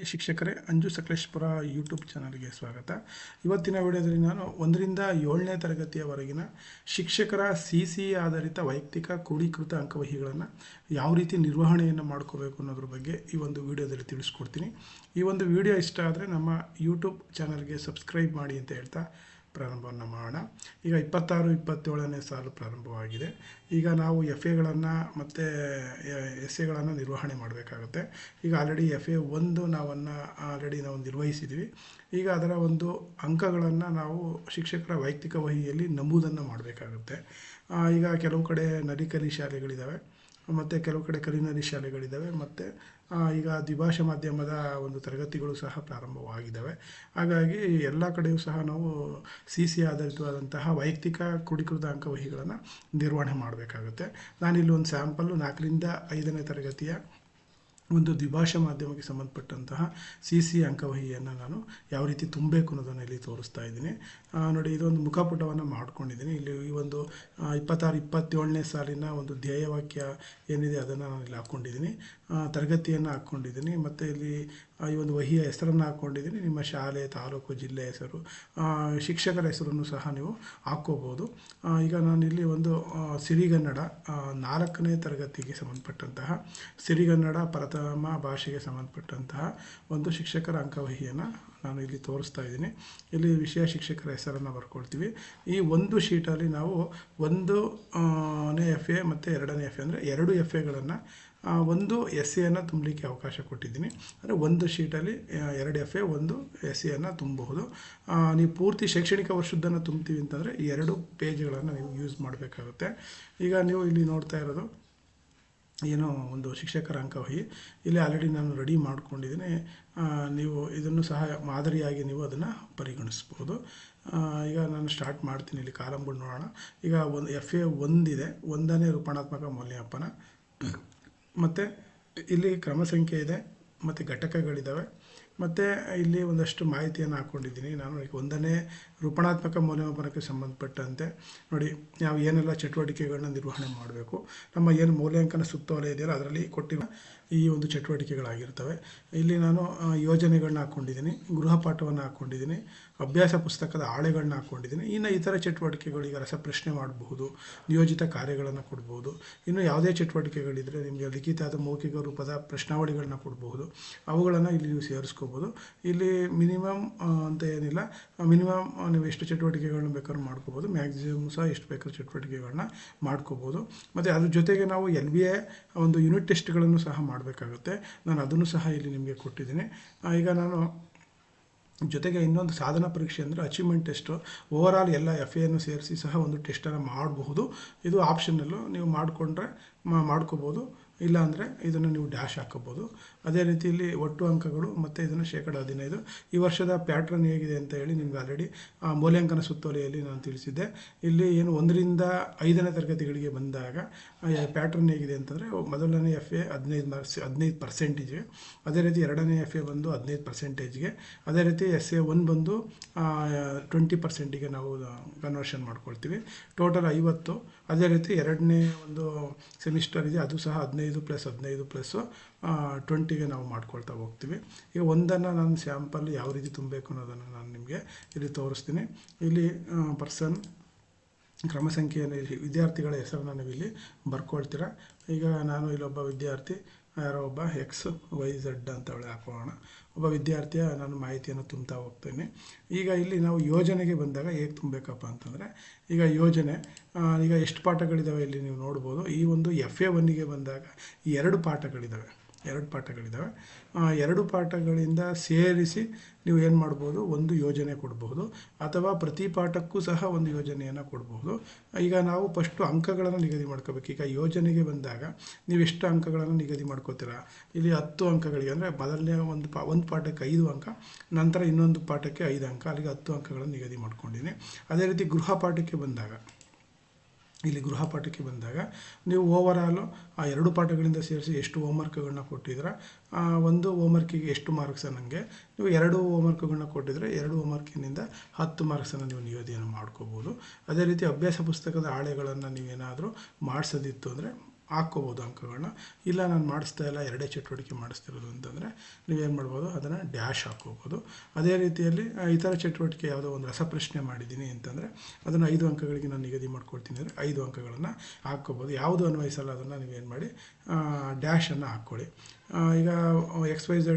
ಶಿಕ್ಷಕರೇ, Anju Sakleshpur YouTube ಚಾನಲ್ಗೆ ಸ್ವಾಗತ. ಇವತ್ತಿನ ವಿಡಿಯೋದಲ್ಲಿ ನಾನು 1ರಿಂದ 7ನೇ ತರಗತಿಯವರೆಗಿನ ಶಿಕ್ಷಕರ CC ಆಧಾರಿತ ವೈಯಕ್ತಿಕ ಕ್ರೋಢೀಕೃತ ಅಂಕವಹಿಗಳನ್ನು ಯಾವ ರೀತಿ ನಿರ್ವಹಣೆಯನ್ನು ಮಾಡ್ಕೋಬೇಕು ಅನ್ನೋದ್ರ ಬಗ್ಗೆ ಈ ಒಂದು ವಿಡಿಯೋದಲ್ಲಿ ತಿಳಿಸ್ಕೊಡ್ತೀನಿ. ಈ ಒಂದು ವಿಡಿಯೋ ಇಷ್ಟ ಆದರೆ ನಮ್ಮ ಯೂಟ್ಯೂಬ್ ಚಾನಲ್ಗೆ ಸಬ್ಸ್ಕ್ರೈಬ್ ಮಾಡಿ ಅಂತ ಹೇಳ್ತಾ ಪ್ರಾರಂಭವನ್ನು ಮಾಡೋಣ. ಈಗ 26-27ನೇ ಸಾಲು ಪ್ರಾರಂಭವಾಗಿದೆ. ಈಗ ನಾವು FAಗಳನ್ನು ಮತ್ತು SAಗಳನ್ನು ನಿರ್ವಹಣೆ ಮಾಡಬೇಕಾಗುತ್ತೆ. ಈಗ ಆಲ್ರೆಡಿ FA1 ನಾವು ನಿರ್ವಹಿಸಿದ್ವಿ. ಈಗ ಅದರ ಒಂದು ಅಂಕಗಳನ್ನು ನಾವು ಶಿಕ್ಷಕರ ವೈಯಕ್ತಿಕ ವಹಿಯಲ್ಲಿ ನಮೂದನ್ನು ಮಾಡಬೇಕಾಗುತ್ತೆ. ಈಗ ಕೆಲವು ಕಡೆ ನರಿಕಲಿ ಶಾಲೆಗಳಿದ್ದಾವೆ ಮತ್ತು ಕೆಲವು ಕಡೆ ಕಲಿನರಿ ಶಾಲೆಗಳಿದ್ದಾವೆ ಮತ್ತು ಈಗ ದ್ವಿಭಾಷಾ ಮಾಧ್ಯಮದ ಒಂದು ತರಗತಿಗಳು ಸಹ ಪ್ರಾರಂಭವಾಗಿದ್ದಾವೆ. ಹಾಗಾಗಿ ಎಲ್ಲ ಕಡೆಯೂ ಸಹ ನಾವು CC ಆಧಾರಿತವಾದಂತಹ ವೈಯಕ್ತಿಕ ಕ್ರೋಢೀಕೃತ ಅಂಕವಹಿಗಳನ್ನು ನಿರ್ವಹಣೆ ಮಾಡಬೇಕಾಗುತ್ತೆ. ನಾನಿಲ್ಲಿ ಒಂದು ಸ್ಯಾಂಪಲ್ಲು 4ರಿಂದ 5ನೇ ತರಗತಿಯ ಒಂದು ದ್ವಿಭಾಷಾ ಮಾಧ್ಯಮಕ್ಕೆ ಸಂಬಂಧಪಟ್ಟಂತಹ CC ಅಂಕವಹಿಯನ್ನು ನಾನು ಯಾವ ರೀತಿ ತುಂಬಬೇಕು ಅನ್ನೋದನ್ನು ಇಲ್ಲಿ ತೋರಿಸ್ತಾ ಇದ್ದೀನಿ. ನೋಡಿ, ಇದೊಂದು ಮುಖಪುಟವನ್ನು ಮಾಡ್ಕೊಂಡಿದ್ದೀನಿ. ಇಲ್ಲಿ ಈ ಒಂದು 26-27ನೇ ಸಾಲಿನ ಒಂದು ಧ್ಯೇಯವಾಕ್ಯ ಏನಿದೆ ಅದನ್ನು ನಾನು ಇಲ್ಲಿ ಹಾಕ್ಕೊಂಡಿದ್ದೀನಿ, ತರಗತಿಯನ್ನು ಹಾಕ್ಕೊಂಡಿದ್ದೀನಿ ಮತ್ತು ಇಲ್ಲಿ ಈ ಒಂದು ವಹಿಯ ಹೆಸರನ್ನು ಹಾಕ್ಕೊಂಡಿದ್ದೀನಿ. ನಿಮ್ಮ ಶಾಲೆ, ತಾಲೂಕು, ಜಿಲ್ಲೆ ಹೆಸರು, ಶಿಕ್ಷಕರ ಹೆಸರನ್ನು ಸಹ ನೀವು ಹಾಕ್ಕೋಬೋದು. ಈಗ ನಾನಿಲ್ಲಿ ಒಂದು ಸಿರಿಗನ್ನಡ 4ನೇ ತರಗತಿಗೆ ಸಂಬಂಧಪಟ್ಟಂತಹ ಸಿರಿಗನ್ನಡ ಪ್ರಥಮ ಭಾಷೆಗೆ ಸಂಬಂಧಪಟ್ಟಂತಹ ಒಂದು ಶಿಕ್ಷಕರ ಅಂಕವಹಿಯನ್ನು ನಾನು ಇಲ್ಲಿ ತೋರಿಸ್ತಾ ಇದ್ದೀನಿ. ಇಲ್ಲಿ ವಿಷಯ ಶಿಕ್ಷಕರ ಹೆಸರನ್ನು ಬರ್ಕೊಳ್ತೀವಿ. ಈ ಒಂದು ಶೀಟಲ್ಲಿ ನಾವು 1ನೇ FA ಮತ್ತು 2ನೇ FA ಅಂದರೆ 2 FAಗಳನ್ನು ಒಂದು SAಯನ್ನು ತುಂಬಲಿಕ್ಕೆ ಅವಕಾಶ ಕೊಟ್ಟಿದ್ದೀನಿ. ಅಂದರೆ ಒಂದು ಶೀಟಲ್ಲಿ 2 FA 1 SAಯನ್ನು ತುಂಬಬಹುದು. ನೀವು ಪೂರ್ತಿ ಶೈಕ್ಷಣಿಕ ವರ್ಷದ್ದನ್ನು ತುಂಬ್ತೀವಿ ಅಂತಂದರೆ 2 ಪೇಜ್ಗಳನ್ನು ನೀವು ಯೂಸ್ ಮಾಡಬೇಕಾಗುತ್ತೆ. ಈಗ ನೀವು ಇಲ್ಲಿ ನೋಡ್ತಾ ಇರೋದು ಏನೋ ಒಂದು ಶಿಕ್ಷಕರ ಅಂಕವಹಿ ಇಲ್ಲಿ ಆಲ್ರೆಡಿ ನಾನು ರೆಡಿ ಮಾಡ್ಕೊಂಡಿದ್ದೀನಿ. ನೀವು ಇದನ್ನು ಸಹ ಮಾದರಿಯಾಗಿ ನೀವು ಅದನ್ನು ಪರಿಗಣಿಸ್ಬೋದು. ಈಗ ನಾನು ಸ್ಟಾರ್ಟ್ ಮಾಡ್ತೀನಿ. ಇಲ್ಲಿ ಕಾಲಮ್ಗಳು ನೋಡೋಣ. ಈಗ FA 1 ಇದೆ, 1ನೇ ರೂಪಣಾತ್ಮಕ ಮೌಲ್ಯಮಾಪನ ಮತ್ತು ಇಲ್ಲಿ ಕ್ರಮ ಸಂಖ್ಯೆ ಇದೆ ಮತ್ತು ಘಟಕಗಳಿದ್ದಾವೆ ಮತ್ತು ಇಲ್ಲಿ ಒಂದಷ್ಟು ಮಾಹಿತಿಯನ್ನು ಹಾಕ್ಕೊಂಡಿದ್ದೀನಿ ನಾನು. 1ನೇ ರೂಪಣಾತ್ಮಕ ಮೌಲ್ಯಮಾಪನಕ್ಕೆ ಸಂಬಂಧಪಟ್ಟಂತೆ ನೋಡಿ, ನಾವು ಏನೆಲ್ಲ ಚಟುವಟಿಕೆಗಳನ್ನ ನಿರ್ವಹಣೆ ಮಾಡಬೇಕು, ನಮ್ಮ ಏನು ಮೌಲ್ಯಾಂಕನ ಸುತ್ತೋಲೆ ಇದೆಯಲ್ಲ ಅದರಲ್ಲಿ ಕೊಟ್ಟಿರುವ ಈ ಒಂದು ಚಟುವಟಿಕೆಗಳಾಗಿರ್ತವೆ. ಇಲ್ಲಿ ನಾನು ಯೋಜನೆಗಳನ್ನ ಹಾಕ್ಕೊಂಡಿದ್ದೀನಿ, ಗೃಹಪಾಠವನ್ನು ಹಾಕ್ಕೊಂಡಿದ್ದೀನಿ, ಅಭ್ಯಾಸ ಪುಸ್ತಕದ ಹಾಳೆಗಳನ್ನ ಹಾಕ್ಕೊಂಡಿದ್ದೀನಿ. ಇನ್ನು ಇತರ ಚಟುವಟಿಕೆಗಳು, ಈಗ ರಸಪ್ರಶ್ನೆ ಮಾಡಬಹುದು, ನಿಯೋಜಿತ ಕಾರ್ಯಗಳನ್ನು ಕೊಡ್ಬೋದು. ಇನ್ನು ಯಾವುದೇ ಚಟುವಟಿಕೆಗಳಿದ್ದರೆ ನಿಮಗೆ ಲಿಖಿತ ಅಥವಾ ಮೌಖಿಕ ರೂಪದ ಪ್ರಶ್ನಾವಳಿಗಳನ್ನ ಕೊಡಬಹುದು, ಅವುಗಳನ್ನು ಇಲ್ಲಿ ನೀವು ಸೇರಿಸ್ಕೋಬೋದು. ಇಲ್ಲಿ ಮಿನಿಮಮ್ ಅಂತ ಏನಿಲ್ಲ, ಮಿನಿಮಮ್ ನೀವು ಎಷ್ಟು ಚಟುವಟಿಕೆಗಳನ್ನ ಬೇಕಾದ್ರೂ ಮಾಡ್ಕೋಬೋದು, ಮ್ಯಾಕ್ಸಿಮಮ್ ಸಹ ಎಷ್ಟು ಬೇಕಾದ್ರೂ ಚಟುವಟಿಕೆಗಳನ್ನ ಮಾಡ್ಕೋಬೋದು. ಮತ್ತು ಅದ್ರ ಜೊತೆಗೆ ನಾವು LBA ಒಂದು ಯೂನಿಟ್ ಟೆಸ್ಟ್ಗಳನ್ನು ಸಹ ಮಾಡಬೇಕಾಗುತ್ತೆ. ನಾನು ಅದನ್ನು ಸಹ ಇಲ್ಲಿ ನಿಮಗೆ ಕೊಟ್ಟಿದ್ದೀನಿ. ಈಗ ನಾನು ಜೊತೆಗೆ ಇನ್ನೊಂದು ಸಾಧನಾ ಪರೀಕ್ಷೆ ಅಂದರೆ ಅಚೀವ್ಮೆಂಟ್ ಟೆಸ್ಟು, ಓವರಾಲ್ ಎಲ್ಲ FAಯನ್ನು ಸೇರಿಸಿ ಸಹ ಒಂದು ಟೆಸ್ಟನ್ನು ಮಾಡಬಹುದು. ಇದು ಆಪ್ಷನಲ್ಲು, ನೀವು ಮಾಡಿಕೊಂಡ್ರೆ ಮಾಡ್ಕೋಬೋದು, ಇಲ್ಲಾಂದರೆ ಇದನ್ನು ನೀವು ಡ್ಯಾಶ್ ಹಾಕೋಬೋದು. ಅದೇ ರೀತಿ ಇಲ್ಲಿ ಒಟ್ಟು ಅಂಕಗಳು ಮತ್ತು ಇದನ್ನು 15%. ಈ ವರ್ಷದ ಪ್ಯಾಟ್ರನ್ ಹೇಗಿದೆ ಅಂತ ಹೇಳಿ ನಿಮ್ಗೆ ಆಲ್ರೆಡಿ ಮೌಲ್ಯಾಂಕನ ಸುತ್ತೋಲೆಯಲ್ಲಿ ನಾನು ತಿಳಿಸಿದ್ದೆ. ಇಲ್ಲಿ ಏನು 1ರಿಂದ 5ನೇ ತರಗತಿಗಳಿಗೆ ಬಂದಾಗ ಪ್ಯಾಟ್ರನ್ ಹೇಗಿದೆ ಅಂತಂದರೆ, ಮೊದಲನೇ FA 15%, ಅದೇ ರೀತಿ 2ನೇ FA ಬಂದು 15%, ಅದೇ ರೀತಿ SA1 ಬಂದು 20%ಗೆ ನಾವು ಕನ್ವರ್ಷನ್ ಮಾಡ್ಕೊಳ್ತೀವಿ. ಟೋಟಲ್ 50. ಅದೇ ರೀತಿ 2ನೇ ಒಂದು ಸೆಮಿಸ್ಟರ್ ಇದೆ, ಅದು ಸಹ 15+15+20ಗೆ ನಾವು ಮಾಡ್ಕೊಳ್ತಾ ಹೋಗ್ತೀವಿ. ಈಗ ಒಂದನ್ನು ನಾನು ಸ್ಯಾಂಪಲ್ ಯಾವ ರೀತಿ ತುಂಬಬೇಕು ಅನ್ನೋದನ್ನು ನಾನು ನಿಮಗೆ ಇಲ್ಲಿ ತೋರಿಸ್ತೀನಿ. ಇಲ್ಲಿ ಪರ್ಸನ್, ಕ್ರಮ ಸಂಖ್ಯೆಯನ್ನು, ವಿದ್ಯಾರ್ಥಿಗಳ ಹೆಸರನ್ನು ನೀವು ಇಲ್ಲಿ ಬರ್ಕೊಳ್ತೀರ. ಈಗ ನಾನು ಇಲ್ಲೊಬ್ಬ ವಿದ್ಯಾರ್ಥಿ, ಯಾರೋ ಒಬ್ಬ XYZ ಅಂತ ಹಾಕೋಣ, ಒಬ್ಬ ವಿದ್ಯಾರ್ಥಿಯ ನಾನು ಮಾಹಿತಿಯನ್ನು ತುಂಬ್ತಾ ಹೋಗ್ತೇನೆ. ಈಗ ಇಲ್ಲಿ ನಾವು ಯೋಜನೆಗೆ ಬಂದಾಗ ಹೇಗೆ ತುಂಬಬೇಕಪ್ಪ ಅಂತಂದರೆ, ಈಗ ಯೋಜನೆ, ಈಗ ಎಷ್ಟು ಪಾಠಗಳಿದ್ದಾವೆ ಇಲ್ಲಿ ನೀವು ನೋಡ್ಬೋದು. ಈ ಒಂದು FA 1ಗೆ ಬಂದಾಗ 2 ಪಾಠಗಳಿದ್ದಾವೆ. 2 ಪಾಠಗಳಿಂದ ಸೇರಿಸಿ ನೀವು ಏನು ಮಾಡ್ಬೋದು, ಒಂದು ಯೋಜನೆ ಕೊಡಬಹುದು ಅಥವಾ ಪ್ರತಿ ಪಾಠಕ್ಕೂ ಸಹ ಒಂದು ಯೋಜನೆಯನ್ನು ಕೊಡಬಹುದು. ಈಗ ನಾವು ಫಸ್ಟು ಅಂಕಗಳನ್ನು ನಿಗದಿ ಮಾಡ್ಕೋಬೇಕು. ಈಗ ಯೋಜನೆಗೆ ಬಂದಾಗ ನೀವು ಎಷ್ಟು ಅಂಕಗಳನ್ನು ನಿಗದಿ ಮಾಡ್ಕೋತೀರಾ, ಇಲ್ಲಿ 10 ಅಂಕಗಳಿಗೆ, ಅಂದರೆ ಮೊದಲನೇ ಒಂದು ಪಾಠಕ್ಕೆ 5 ಅಂಕ, ನಂತರ ಇನ್ನೊಂದು ಪಾಠಕ್ಕೆ 5 ಅಂಕ, ಅಲ್ಲಿಗೆ 10 ಅಂಕಗಳನ್ನು ನಿಗದಿ ಮಾಡ್ಕೊಂಡಿದ್ದೀನಿ. ಅದೇ ರೀತಿ ಗೃಹಪಾಠಕ್ಕೆ ಬಂದಾಗ ನೀವು ಓವರಾಲು ಆ 2 ಪಾಠಗಳಿಂದ ಸೇರಿಸಿ ಎಷ್ಟು ಹೋಮ್ವರ್ಕ್ಗಳನ್ನ ಕೊಟ್ಟಿದ್ದೀರಾ, ಒಂದು ಹೋಮ್ವರ್ಕಿಗೆ ಎಷ್ಟು ಮಾರ್ಕ್ಸ್, ನನಗೆ ನೀವು 2 ಹೋಮ್ವರ್ಕ್ಗಳನ್ನ ಕೊಟ್ಟಿದ್ರೆ 2 ಹೋಮ್ವರ್ಕಿನಿಂದ 10 ಮಾರ್ಕ್ಸನ್ನು ನೀವು ನಿಗದಿಯನ್ನು ಮಾಡ್ಕೋಬೋದು. ಅದೇ ರೀತಿ ಅಭ್ಯಾಸ ಪುಸ್ತಕದ ಹಾಳೆಗಳನ್ನು ನೀವೇನಾದರೂ ಮಾಡಿಸೋದಿತ್ತು ಅಂದರೆ ಹಾಕ್ಕೋಬೋದು ಅಂಕಗಳನ್ನ. ಇಲ್ಲ ನಾನು ಮಾಡಿಸ್ತಾ ಇಲ್ಲ, ಎರಡೇ ಚಟುವಟಿಕೆ ಮಾಡಿಸ್ತಿರೋದು ಅಂತಂದರೆ ನೀವೇನು ಮಾಡ್ಬೋದು, ಅದನ್ನು ಡ್ಯಾಶ್ ಹಾಕ್ಕೋಬೋದು. ಅದೇ ರೀತಿಯಲ್ಲಿ ಇತರ ಚಟುವಟಿಕೆ ಯಾವುದೋ ಒಂದು ರಸಪ್ರಶ್ನೆ ಮಾಡಿದ್ದೀನಿ ಅಂತಂದರೆ ಅದನ್ನು 5 ಅಂಕಗಳಿಗೆ ನಾನು ನಿಗದಿ ಮಾಡ್ಕೊಳ್ತೀನಿ ಅಂದರೆ 5 ಅಂಕಗಳನ್ನು ಹಾಕ್ಕೋಬೋದು. ಯಾವುದು ಅನ್ವಯಿಸಲ್ಲ ಅದನ್ನು ನೀವೇನು ಮಾಡಿ ಡ್ಯಾಶನ್ನು ಹಾಕ್ಕೊಳ್ಳಿ. ಈಗ XYZ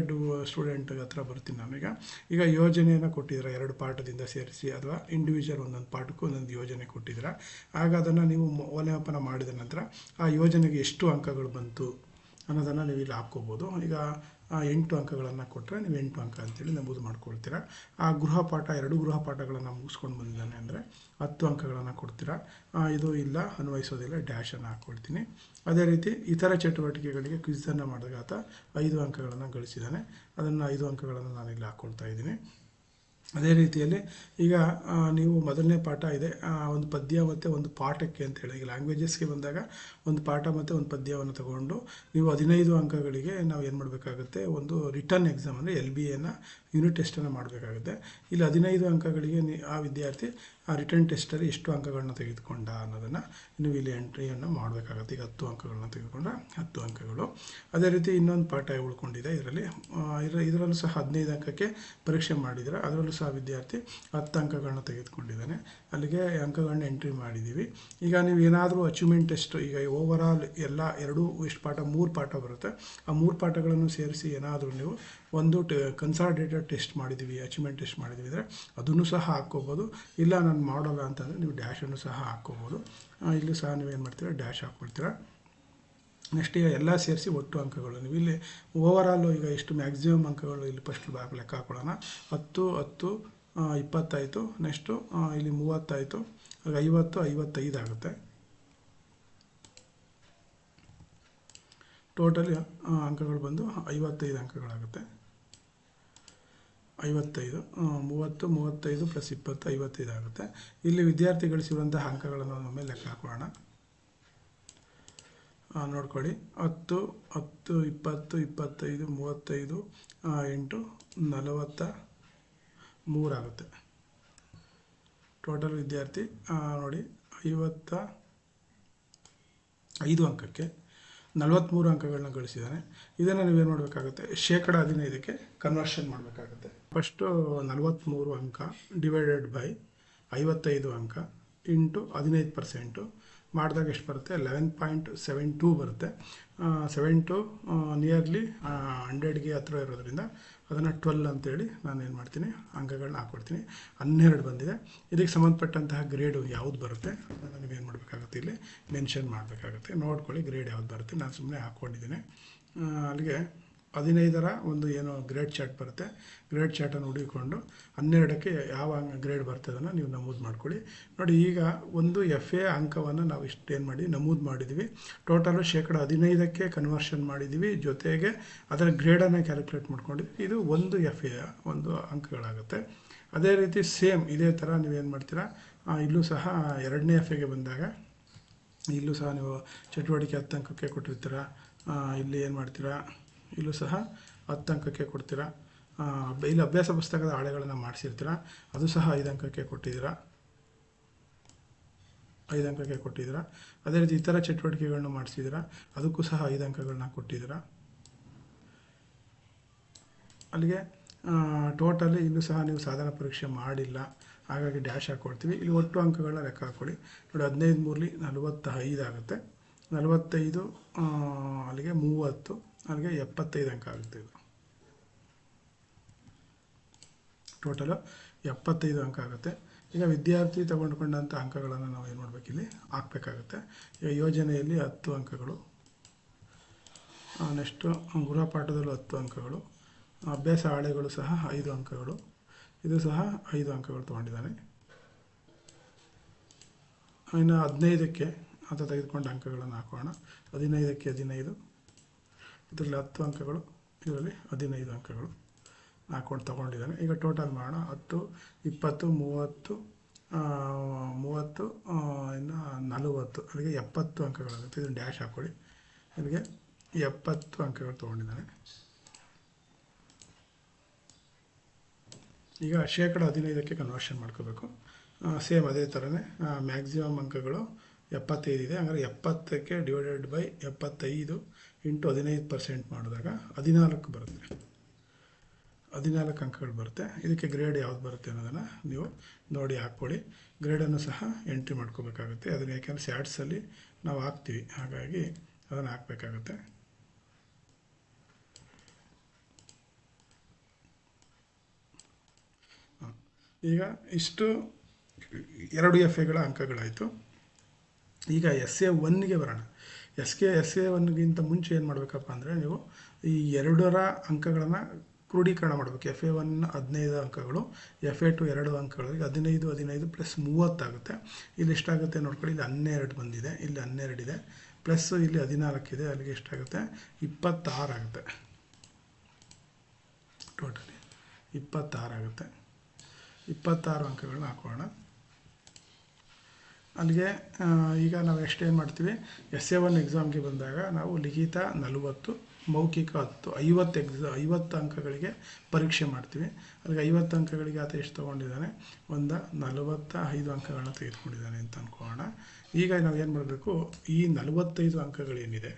ಸ್ಟೂಡೆಂಟ್ ಹತ್ರ ಬರ್ತೀನಿ ನಾನೀಗ. ಈಗ ಯೋಜನೆಯನ್ನು ಕೊಟ್ಟಿದ್ದೀರಾ 2 ಪಾಠದಿಂದ ಸೇರಿಸಿ, ಅಥವಾ ಇಂಡಿವಿಜುವಲ್ ಒಂದೊಂದು ಪಾಠಕ್ಕೂ ಒಂದೊಂದು ಯೋಜನೆ ಕೊಟ್ಟಿದ್ದೀರಾ. ಆಗ ಅದನ್ನು ನೀವು ಮೌಲ್ಯಮಾಪನ ಮಾಡಿದ ನಂತರ ಆ ಯೋಜನೆಗೆ ಎಷ್ಟು ಅಂಕಗಳು ಬಂತು ಅನ್ನೋದನ್ನು ನೀವು ಇಲ್ಲಿ ಹಾಕ್ಕೋಬೋದು. ಈಗ 8 ಅಂಕಗಳನ್ನು ಕೊಟ್ಟರೆ ನೀವು 8 ಅಂಕ ಅಂತೇಳಿ ನಮೂದು ಮಾಡ್ಕೊಳ್ತೀರಾ. ಆ ಗೃಹಪಾಠ 2 ಗೃಹಪಾಠಗಳನ್ನು ಮುಗಿಸ್ಕೊಂಡು ಬಂದಿದ್ದಾನೆ ಅಂದರೆ 10 ಅಂಕಗಳನ್ನು ಕೊಡ್ತೀರಾ. ಇದು ಇಲ್ಲ, ಅನ್ವಯಿಸೋದಿಲ್ಲ, ಡ್ಯಾಶನ್ನು ಹಾಕ್ಕೊಳ್ತೀನಿ. ಅದೇ ರೀತಿ ಇತರ ಚಟುವಟಿಕೆಗಳಿಗೆ ಕ್ವಿಝನ್ನು ಮಾಡಿದಾಗ ಆತ 5 ಅಂಕಗಳನ್ನು ಗಳಿಸಿದ್ದಾನೆ, ಅದನ್ನು 5 ಅಂಕಗಳನ್ನು ನಾನು ಇಲ್ಲಿ ಹಾಕ್ಕೊಳ್ತಾ ಇದ್ದೀನಿ. ಅದೇ ರೀತಿಯಲ್ಲಿ ಈಗ ನೀವು ಮೊದಲನೇ ಪಾಠ ಇದೆ, ಒಂದು ಪದ್ಯ ಮತ್ತು ಒಂದು ಪಾಠಕ್ಕೆ ಅಂತೇಳಿ. ಈಗ ಲ್ಯಾಂಗ್ವೇಜಸ್ಗೆ ಬಂದಾಗ ಒಂದು ಪಾಠ ಮತ್ತು ಒಂದು ಪದ್ಯವನ್ನು ತಗೊಂಡು ನೀವು 15 ಅಂಕಗಳಿಗೆ ನಾವು ಏನು ಮಾಡಬೇಕಾಗುತ್ತೆ, ಒಂದು ರಿಟರ್ನ್ ಎಕ್ಸಾಮ್ ಅಂದರೆ LBAನ ಯೂನಿಟ್ ಟೆಸ್ಟನ್ನು ಮಾಡಬೇಕಾಗುತ್ತೆ. ಇಲ್ಲಿ 15 ಅಂಕಗಳಿಗೆ ಆ ವಿದ್ಯಾರ್ಥಿ ಆ ರಿಟರ್ನ್ ಟೆಸ್ಟಲ್ಲಿ ಎಷ್ಟು ಅಂಕಗಳನ್ನ ತೆಗೆದುಕೊಂಡ ಅನ್ನೋದನ್ನು ನೀವು ಇಲ್ಲಿ ಎಂಟ್ರಿಯನ್ನು ಮಾಡಬೇಕಾಗುತ್ತೆ. ಈಗ 10 ಅಂಕಗಳನ್ನ ತೆಗೆದುಕೊಂಡ 10 ಅಂಕಗಳು. ಅದೇ ರೀತಿ ಇನ್ನೊಂದು ಪಾಠ ಉಳ್ಕೊಂಡಿದೆ, ಇದರಲ್ಲೂ ಸಹ 15 ಅಂಕಕ್ಕೆ ಪರೀಕ್ಷೆ ಮಾಡಿದರೆ ಅದರಲ್ಲೂ ಸಹ ವಿದ್ಯಾರ್ಥಿ 10 ಅಂಕಗಳನ್ನ ತೆಗೆದುಕೊಂಡಿದ್ದಾನೆ. ಅಲ್ಲಿಗೆ ಅಂಕಗಳನ್ನ ಎಂಟ್ರಿ ಮಾಡಿದ್ದೀವಿ. ಈಗ ನೀವು ಏನಾದರೂ ಅಚೀವ್ಮೆಂಟ್ ಟೆಸ್ಟ್, ಈಗ ಓವರಾಲ್ ಎಲ್ಲ ಎಷ್ಟು ಪಾಠ 3 ಪಾಠ ಬರುತ್ತೆ, ಆ 3 ಪಾಠಗಳನ್ನು ಸೇರಿಸಿ ಏನಾದರೂ ನೀವು ಒಂದು ಕನ್ಸಾಲಿಡೇಟೆಡ್ ಟೆಸ್ಟ್ ಮಾಡಿದ್ದೀವಿ, ಅಚೀವ್ಮೆಂಟ್ ಟೆಸ್ಟ್ ಮಾಡಿದ್ದೀವಿ ಅಂದರೆ ಅದನ್ನು ಸಹ ಹಾಕ್ಕೋಬೋದು. ಇಲ್ಲ ನಾನು ಮಾಡೋಲ್ಲ ಅಂತಂದರೆ ನೀವು ಡ್ಯಾಶನ್ನು ಸಹ ಹಾಕ್ಕೋಬೋದು. ಇಲ್ಲೂ ಸಹ ನೀವೇನು ಮಾಡ್ತೀರಾ, ಡ್ಯಾಶ್ ಹಾಕ್ಕೊಳ್ತೀರಾ. ನೆಕ್ಸ್ಟ್ ಈಗ ಎಲ್ಲ ಸೇರಿಸಿ ಒಟ್ಟು ಅಂಕಗಳು ನೀವು ಇಲ್ಲಿ ಓವರಾಲು ಈಗ ಎಷ್ಟು ಮ್ಯಾಕ್ಸಿಮಮ್ ಅಂಕಗಳು ಇಲ್ಲಿ ಫಸ್ಟ್ ಲೆಕ್ಕ ಹಾಕೊಳ್ಳೋಣ. 10 10 20 ಆಯಿತು. ನೆಕ್ಸ್ಟು ಇಲ್ಲಿ 30 ಆಯಿತು, 50 55 ಆಗುತ್ತೆ. ಟೋಟಲ್ ಅಂಕಗಳು ಬಂದು 55 ಅಂಕಗಳಾಗುತ್ತೆ. 55 30 35 + 20 55 ಆಗುತ್ತೆ. ಇಲ್ಲಿ ವಿದ್ಯಾರ್ಥಿ ಗಳಿಸಿರುವಂತಹ ಅಂಕಗಳನ್ನು ಒಮ್ಮೆ ಲೆಕ್ಕ ಹಾಕೋಣ. ನೋಡ್ಕೊಳ್ಳಿ, 10 10 20 25 35 8 43 ಆಗುತ್ತೆ. ಟೋಟಲ್ ವಿದ್ಯಾರ್ಥಿ ನೋಡಿ 55 ಅಂಕಕ್ಕೆ 43 ಅಂಕಗಳನ್ನ ಗಳಿಸಿದ್ದಾನೆ. ಇದನ್ನು ನೀವೇನು ಮಾಡಬೇಕಾಗುತ್ತೆ, 15%ಕ್ಕೆ ಕನ್ವರ್ಷನ್ ಮಾಡಬೇಕಾಗುತ್ತೆ. ಫಸ್ಟು 43 ಅಂಕ ಡಿವೈಡೆಡ್ ಬೈ 55 ಅಂಕ ಇಂಟು 15% ಮಾಡಿದಾಗ ಎಷ್ಟು ಬರುತ್ತೆ, 11.72 ಬರುತ್ತೆ. 72 ನಿಯರ್ಲಿ 100ಗೆ ಹತ್ರ ಇರೋದ್ರಿಂದ ಅದನ್ನು 12 ಅಂತೇಳಿ ನಾನು ಏನು ಮಾಡ್ತೀನಿ, ಅಂಕಗಳನ್ನ ಹಾಕ್ಕೊಡ್ತೀನಿ. 12 ಬಂದಿದೆ. ಇದಕ್ಕೆ ಸಂಬಂಧಪಟ್ಟಂತಹ ಗ್ರೇಡು ಯಾವುದು ಬರುತ್ತೆ ಅದನ್ನು ನೀವೇನು ಮಾಡಬೇಕಾಗುತ್ತೆ, ಇಲ್ಲಿ ಮೆನ್ಷನ್ ಮಾಡಬೇಕಾಗುತ್ತೆ. ನೋಡ್ಕೊಳ್ಳಿ ಗ್ರೇಡ್ ಯಾವ್ದು ಬರುತ್ತೆ. ನಾನು ಸುಮ್ಮನೆ ಹಾಕ್ಕೊಂಡಿದ್ದೀನಿ. ಅಲ್ಲಿಗೆ 15ರ ಒಂದು ಏನು ಗ್ರೇಡ್ ಚಾರ್ಟ್ ಬರುತ್ತೆ, ಗ್ರೇಡ್ ಚಾರ್ಟನ್ನು ಹುಡುಕಿಕೊಂಡು 12ಕ್ಕೆ ಯಾವ ಗ್ರೇಡ್ ಬರ್ತದೆ ಅದನ್ನು ನೀವು ನಮೂದು ಮಾಡ್ಕೊಳ್ಳಿ. ನೋಡಿ, ಈಗ ಒಂದು FA ಅಂಕವನ್ನು ನಾವು ಇಷ್ಟೇನು ಮಾಡಿ ನಮೂದು ಮಾಡಿದ್ದೀವಿ. ಟೋಟಲು 15%ಕ್ಕೆ ಕನ್ವರ್ಷನ್ ಮಾಡಿದ್ದೀವಿ, ಜೊತೆಗೆ ಅದರ ಗ್ರೇಡನ್ನು ಕ್ಯಾಲ್ಕುಲೇಟ್ ಮಾಡ್ಕೊಂಡಿದ್ವಿ. ಇದು ಒಂದು FA ಒಂದು ಅಂಕಗಳಾಗುತ್ತೆ. ಅದೇ ರೀತಿ ಸೇಮ್ ಇದೇ ಥರ ನೀವೇನು ಮಾಡ್ತೀರಾ, ಇಲ್ಲೂ ಸಹ 2ನೇ FAಗೆ ಬಂದಾಗ ಇಲ್ಲೂ ಸಹ ನೀವು ಚಟುವಟಿಕೆ 10 ಅಂಕಕ್ಕೆ ಕೊಟ್ಟಿರ್ತೀರ. ಇಲ್ಲಿ ಏನು ಮಾಡ್ತೀರಾ, ಇಲ್ಲೂ ಸಹ 10 ಅಂಕಕ್ಕೆ ಕೊಡ್ತೀರಾ. ಇಲ್ಲಿ ಅಭ್ಯಾಸ ಪುಸ್ತಕದ ಹಾಳೆಗಳನ್ನು ಮಾಡಿಸಿರ್ತೀರ, ಅದು ಸಹ 5 ಅಂಕಕ್ಕೆ ಕೊಟ್ಟಿದ್ದೀರಾ, 5 ಅಂಕಕ್ಕೆ ಕೊಟ್ಟಿದ್ದೀರಾ. ಅದೇ ರೀತಿ ಇತರ ಚಟುವಟಿಕೆಗಳನ್ನು ಮಾಡಿಸಿದ್ದೀರಾ, ಅದಕ್ಕೂ ಸಹ 5 ಅಂಕಗಳನ್ನ ಕೊಟ್ಟಿದ್ದೀರಾ. ಅಲ್ಲಿಗೆ ಟೋಟಲಿ ಇಲ್ಲೂ ಸಹ ನೀವು ಸಾಧನ ಪರೀಕ್ಷೆ ಮಾಡಿಲ್ಲ, ಹಾಗಾಗಿ ಡ್ಯಾಶ್ ಹಾಕ್ಕೊಳ್ತೀವಿ. ಇಲ್ಲಿ ಒಟ್ಟು ಅಂಕಗಳನ್ನ ಲೆಕ್ಕ ಹಾಕ್ಕೊಳ್ಳಿ. ನೋಡಿ, 15 ಮೂರಲಿ 45 ಆಗುತ್ತೆ. 45 ಅಲ್ಲಿಗೆ 30, ಅಲ್ಲಿಗೆ 75 ಅಂಕ ಆಗುತ್ತೆ. ಇದು ಟೋಟಲು 75 ಅಂಕ ಆಗುತ್ತೆ. ಈಗ ವಿದ್ಯಾರ್ಥಿ ತಗೊಂಡ್ಕೊಂಡಂಥ ಅಂಕಗಳನ್ನು ನಾವು ಏನು ಮಾಡಬೇಕು, ಇಲ್ಲಿ ಹಾಕಬೇಕಾಗುತ್ತೆ. ಈಗ ಯೋಜನೆಯಲ್ಲಿ 10 ಅಂಕಗಳು, ನೆಕ್ಸ್ಟು ಗೃಹಪಾಠದಲ್ಲೂ 10 ಅಂಕಗಳು, ಅಭ್ಯಾಸ ಹಾಳೆಗಳು ಸಹ 5 ಅಂಕಗಳು, ಇದು ಸಹ 5 ಅಂಕಗಳು ತೊಗೊಂಡಿದ್ದಾನೆ. ಇನ್ನು 15ಕ್ಕೆ ಅಂತ ತೆಗೆದುಕೊಂಡ ಅಂಕಗಳನ್ನು ಹಾಕೋಣ. 15ಕ್ಕೆ 15, ಇದರಲ್ಲಿ 10 ಅಂಕಗಳು, ಇದರಲ್ಲಿ 15 ಅಂಕಗಳು ಹಾಕೊಂಡು ತೊಗೊಂಡಿದ್ದಾನೆ. ಈಗ ಟೋಟಲ್ ಮಾಡೋಣ. 10 20 30 30 ಇನ್ನು 40, ಅಲ್ಲಿಗೆ 70 ಅಂಕಗಳಾಗುತ್ತೆ. ಇದನ್ನು ಡ್ಯಾಶ್ ಹಾಕ್ಕೊಳ್ಳಿ. ಇಲ್ಲಿಗೆ 70 ಅಂಕಗಳು ತೊಗೊಂಡಿದ್ದಾನೆ. ಈಗ 15%ಕ್ಕೆ ಕನ್ವರ್ಷನ್ ಮಾಡ್ಕೋಬೇಕು. ಸೇಮ್ ಅದೇ ಥರನೇ ಮ್ಯಾಕ್ಸಿಮಮ್ ಅಂಕಗಳು 75 ಇದೆ. ಹಂಗಾರೆ 70ಕ್ಕೆ ಡಿವೈಡೆಡ್ ಬೈ 75 ಇಂಟು 15% ಮಾಡಿದಾಗ 14 ಬರುತ್ತೆ. 14 ಅಂಕಗಳು ಬರುತ್ತೆ. ಇದಕ್ಕೆ ಗ್ರೇಡ್ ಯಾವ್ದು ಬರುತ್ತೆ ಅನ್ನೋದನ್ನು ನೀವು ನೋಡಿ ಹಾಕ್ಕೊಳ್ಳಿ. ಗ್ರೇಡನ್ನು ಸಹ ಎಂಟ್ರಿ ಮಾಡ್ಕೋಬೇಕಾಗುತ್ತೆ. ಅದನ್ನು ಯಾಕೆಂದರೆ ಸ್ಯಾಟ್ಸಲ್ಲಿ ನಾವು ಹಾಕ್ತೀವಿ, ಹಾಗಾಗಿ ಅದನ್ನು ಹಾಕಬೇಕಾಗುತ್ತೆ. ಈಗ ಇಷ್ಟು 2 FAಗಳ ಅಂಕಗಳಾಯಿತು. ಈಗ SA1ಗೆ ಬರೋಣ. SA1ಗಿಂತ ಮುಂಚೆ ಏನು ಮಾಡಬೇಕಪ್ಪ ಅಂದರೆ ನೀವು ಈ 2ರ ಅಂಕಗಳನ್ನು ಕ್ರೋಢೀಕರಣ ಮಾಡಬೇಕು. FA1 15 ಅಂಕಗಳು, FA2 2 ಅಂಕಗಳಿಗೆ 15 15 ಪ್ಲಸ್ 30 ಆಗುತ್ತೆ. ಇಲ್ಲಿ ಎಷ್ಟಾಗುತ್ತೆ ನೋಡ್ಕೊಳ್ಳಿ. ಇಲ್ಲಿ 12 ಬಂದಿದೆ, ಇಲ್ಲಿ 12 ಇದೆ, ಪ್ಲಸ್ ಇಲ್ಲಿ 14 ಇದೆ, ಅಲ್ಲಿಗೆ ಎಷ್ಟಾಗುತ್ತೆ 26 ಆಗುತ್ತೆ. ಟೋಟಲಿ 26 ಆಗುತ್ತೆ. 26 ಅಂಕಗಳನ್ನ ಹಾಕೋಣ. ಅಲ್ಲಿಗೆ ಈಗ ನಾವು ಏನು ಮಾಡ್ತೀವಿ, SA1 ಎಕ್ಸಾಮ್ಗೆ ಬಂದಾಗ ನಾವು ಲಿಖಿತ 40, ಮೌಖಿಕ 10, 50 ಅಂಕಗಳಿಗೆ ಪರೀಕ್ಷೆ ಮಾಡ್ತೀವಿ. ಅಲ್ಲಿಗೆ 50 ಅಂಕಗಳಿಗೆ ಆತ ಎಷ್ಟು ತೊಗೊಂಡಿದ್ದಾನೆ, 45 ಅಂಕಗಳನ್ನ ತೆಗೆದುಕೊಂಡಿದ್ದಾನೆ ಅಂತ ಅಂದ್ಕೊಳ್ಳೋಣ. ಈಗ ನಾವು ಏನು ಮಾಡಬೇಕು, ಈ 45 ಅಂಕಗಳೇನಿದೆ,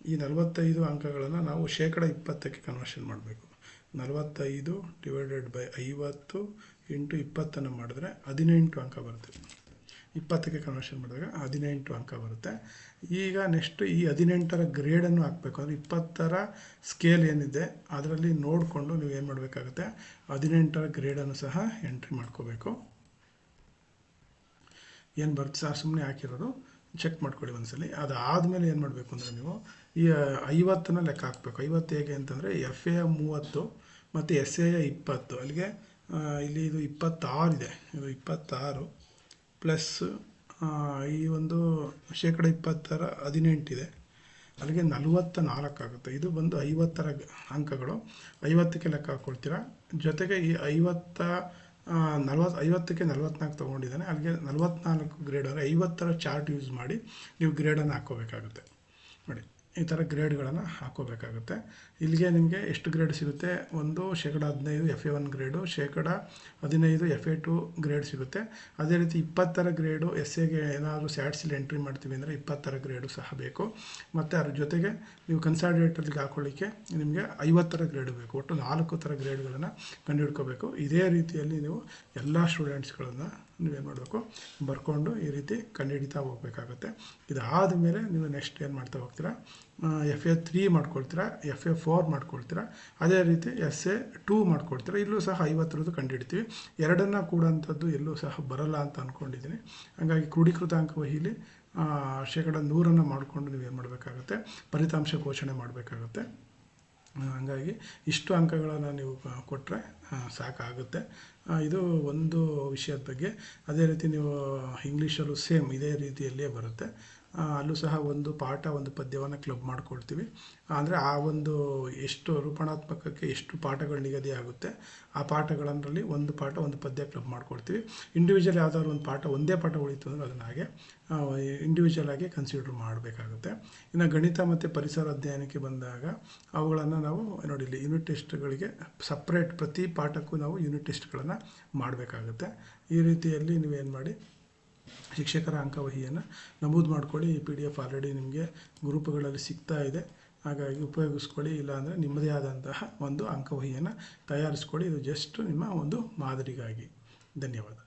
ಈ 45 ಅಂಕಗಳನ್ನು ನಾವು 20% ಕನ್ವರ್ಷನ್ ಮಾಡಬೇಕು. 45 ಡಿವೈಡೆಡ್ ಬೈ 50 ಇಂಟು 20 ಮಾಡಿದ್ರೆ 18 ಅಂಕ ಬರುತ್ತೆ. 20ಕ್ಕೆ ಕನ್ವರ್ಷನ್ ಮಾಡಿದಾಗ 18 ಅಂಕ ಬರುತ್ತೆ. ಈಗ ನೆಕ್ಸ್ಟ್ ಈ 18ರ ಗ್ರೇಡನ್ನು ಹಾಕಬೇಕು. ಅಂದರೆ 20ರ ಸ್ಕೇಲ್ ಏನಿದೆ ಅದರಲ್ಲಿ ನೋಡಿಕೊಂಡು ನೀವು ಏನು ಮಾಡಬೇಕಾಗುತ್ತೆ, 18ರ ಗ್ರೇಡನ್ನು ಸಹ ಎಂಟ್ರಿ ಮಾಡ್ಕೋಬೇಕು. ಏನು ಬರುತ್ತೆ ಸರ್, ಸುಮ್ಮನೆ ಹಾಕಿರೋದು ಚೆಕ್ ಮಾಡ್ಕೊಳ್ಳಿ ಒಂದ್ಸಲಿ. ಅದಾದಮೇಲೆ ಏನು ಮಾಡಬೇಕು ಅಂದರೆ ನೀವು ಈ 50ನ ಲೆಕ್ಕ ಹಾಕಬೇಕು. 50 ಹೇಗೆ ಅಂತಂದರೆ FA 30 ಮತ್ತು SA 20. ಅಲ್ಲಿಗೆ ಇಲ್ಲಿ ಇದು 26 ಇದೆ, ಇದು 26 ಪ್ಲಸ್ ಈ ಒಂದು 20%ರ 18 ಇದೆ, ಅಲ್ಲಿಗೆ 44 ಆಗುತ್ತೆ. ಇದು ಬಂದು 50ರ ಅಂಕಗಳು. 50ಕ್ಕೆ ಲೆಕ್ಕ ಹಾಕ್ಕೊಳ್ತೀರಾ. ಜೊತೆಗೆ ಈ 50ಕ್ಕೆ 44 ತೊಗೊಂಡಿದ್ದಾನೆ, ಅಲ್ಲಿಗೆ 44 ಗ್ರೇಡ್. ಅಂದರೆ 50ರ ಚಾರ್ಟ್ ಯೂಸ್ ಮಾಡಿ ನೀವು ಗ್ರೇಡನ್ನು ಹಾಕ್ಕೋಬೇಕಾಗುತ್ತೆ. ನೋಡಿ, ಈ ಥರ ಗ್ರೇಡ್ಗಳನ್ನು ಹಾಕ್ಕೋಬೇಕಾಗುತ್ತೆ. ಇಲ್ಲಿಗೆ ನಿಮಗೆ ಎಷ್ಟು ಗ್ರೇಡ್ ಸಿಗುತ್ತೆ, ಒಂದು 15% FA1 ಗ್ರೇಡು, 15% FA2 ಗ್ರೇಡ್ ಸಿಗುತ್ತೆ. ಅದೇ ರೀತಿ 20ರ ಗ್ರೇಡು SAಗೆ ಏನಾದರೂ ಸ್ಯಾಟ್ಸಲ್ಲಿ ಎಂಟ್ರಿ ಮಾಡ್ತೀವಿ ಅಂದರೆ 20ರ ಗ್ರೇಡು ಸಹ ಬೇಕು. ಮತ್ತು ಅದ್ರ ಜೊತೆಗೆ ನೀವು ಕನ್ಸಾಲಿಡೇಟರ್ಗೆ ಹಾಕೊಳ್ಳಿಕ್ಕೆ ನಿಮಗೆ 50ರ ಗ್ರೇಡು ಬೇಕು. ಒಟ್ಟು 4 ಥರ ಗ್ರೇಡ್ಗಳನ್ನು ಕಂಡುಹಿಡ್ಕೋಬೇಕು. ಇದೇ ರೀತಿಯಲ್ಲಿ ನೀವು ಎಲ್ಲ ಸ್ಟೂಡೆಂಟ್ಸ್ಗಳನ್ನು ನೀವೇನು ಮಾಡಬೇಕು, ಬರ್ಕೊಂಡು ಈ ರೀತಿ ಕಂಡುಹಿಡಿತಾ ಹೋಗಬೇಕಾಗುತ್ತೆ. ಇದಾದ ಮೇಲೆ ನೀವು ನೆಕ್ಸ್ಟ್ ಏನು ಮಾಡ್ತಾ ಹೋಗ್ತೀರಾ, FA3 ಮಾಡ್ಕೊಳ್ತೀರಾ, FA4 ಮಾಡ್ಕೊಳ್ತೀರಾ, ಅದೇ ರೀತಿ SA2 ಮಾಡ್ಕೊಳ್ತೀರಾ. ಇಲ್ಲೂ ಸಹ 50ರದ್ದು ಕಂಡುಹಿಡ್ತೀವಿ. ಎರಡನ್ನು ಕೂಡೋಂಥದ್ದು ಎಲ್ಲೂ ಸಹ ಬರಲ್ಲ ಅಂತ ಅಂದ್ಕೊಂಡಿದ್ದೀನಿ. ಹಾಗಾಗಿ ಕ್ರೋಢೀಕೃತ ಅಂಕವಹಿಲಿ 100% ಮಾಡಿಕೊಂಡು ನೀವೇನು ಮಾಡಬೇಕಾಗುತ್ತೆ, ಫಲಿತಾಂಶ ಘೋಷಣೆ ಮಾಡಬೇಕಾಗುತ್ತೆ. ಹಾಗಾಗಿ ಇಷ್ಟು ಅಂಕಗಳನ್ನು ನೀವು ಕೊಟ್ಟರೆ ಸಾಕಾಗುತ್ತೆ. ಇದು ಒಂದು ವಿಷಯದ ಬಗ್ಗೆ. ಅದೇ ರೀತಿ ನೀವು ಇಂಗ್ಲೀಷಲ್ಲೂ ಸೇಮ್ ಇದೇ ರೀತಿಯಲ್ಲೇ ಬರುತ್ತೆ. ಅಲ್ಲೂ ಸಹ ಒಂದು ಪಾಠ ಒಂದು ಪದ್ಯವನ್ನು ಕ್ಲಬ್ ಮಾಡ್ಕೊಳ್ತೀವಿ. ಅಂದರೆ ಆ ಒಂದು ಎಷ್ಟು ರೂಪಣಾತ್ಮಕಕ್ಕೆ ಎಷ್ಟು ಪಾಠಗಳು ನಿಗದಿ ಆಗುತ್ತೆ ಆ ಪಾಠಗಳಲ್ಲಿ ಒಂದು ಪಾಠ ಒಂದು ಪದ್ಯ ಕ್ಲಬ್ ಮಾಡ್ಕೊಳ್ತೀವಿ. ಇಂಡಿವಿಜುವಲ್ ಯಾವುದಾದ್ರು ಒಂದು ಪಾಠ ಒಂದೇ ಪಾಠ ಉಳಿತು ಅಂದರೆ ಅದನ್ನು ಹಾಗೆ ಇಂಡಿವಿಜುವಲ್ ಆಗಿ ಕನ್ಸಿಡರ್ ಮಾಡಬೇಕಾಗುತ್ತೆ. ಇನ್ನು ಗಣಿತ ಮತ್ತು ಪರಿಸರ ಅಧ್ಯಯನಕ್ಕೆ ಬಂದಾಗ ಅವುಗಳನ್ನು ನಾವು ನೋಡಿ, ಇಲ್ಲಿ ಯೂನಿಟ್ ಟೆಸ್ಟ್ಗಳಿಗೆ ಸಪ್ರೇಟ್ ಪ್ರತಿ ಪಾಠಕ್ಕೂ ನಾವು ಯೂನಿಟ್ ಟೆಸ್ಟ್ಗಳನ್ನು ಮಾಡಬೇಕಾಗುತ್ತೆ. ಈ ರೀತಿಯಲ್ಲಿ ನೀವೇನು ಮಾಡಿ, ಶಿಕ್ಷಕರ ಅಂಕವಹಿಯನ್ನು ನಮೂದು ಮಾಡ್ಕೊಳ್ಳಿ. ಈ PDF ಆಲ್ರೆಡಿ ನಿಮಗೆ ಗ್ರೂಪ್ಗಳಲ್ಲಿ ಸಿಗ್ತಾ ಇದೆ, ಹಾಗಾಗಿ ಉಪಯೋಗಿಸ್ಕೊಳ್ಳಿ. ಇಲ್ಲಾಂದರೆ ನಿಮ್ಮದೇ ಆದಂತಹ ಒಂದು ಅಂಕವಹಿಯನ್ನು ತಯಾರಿಸ್ಕೊಳ್ಳಿ. ಇದು ಜಸ್ಟ್ ನಿಮ್ಮ ಒಂದು ಮಾದರಿಗಾಗಿ. ಧನ್ಯವಾದ.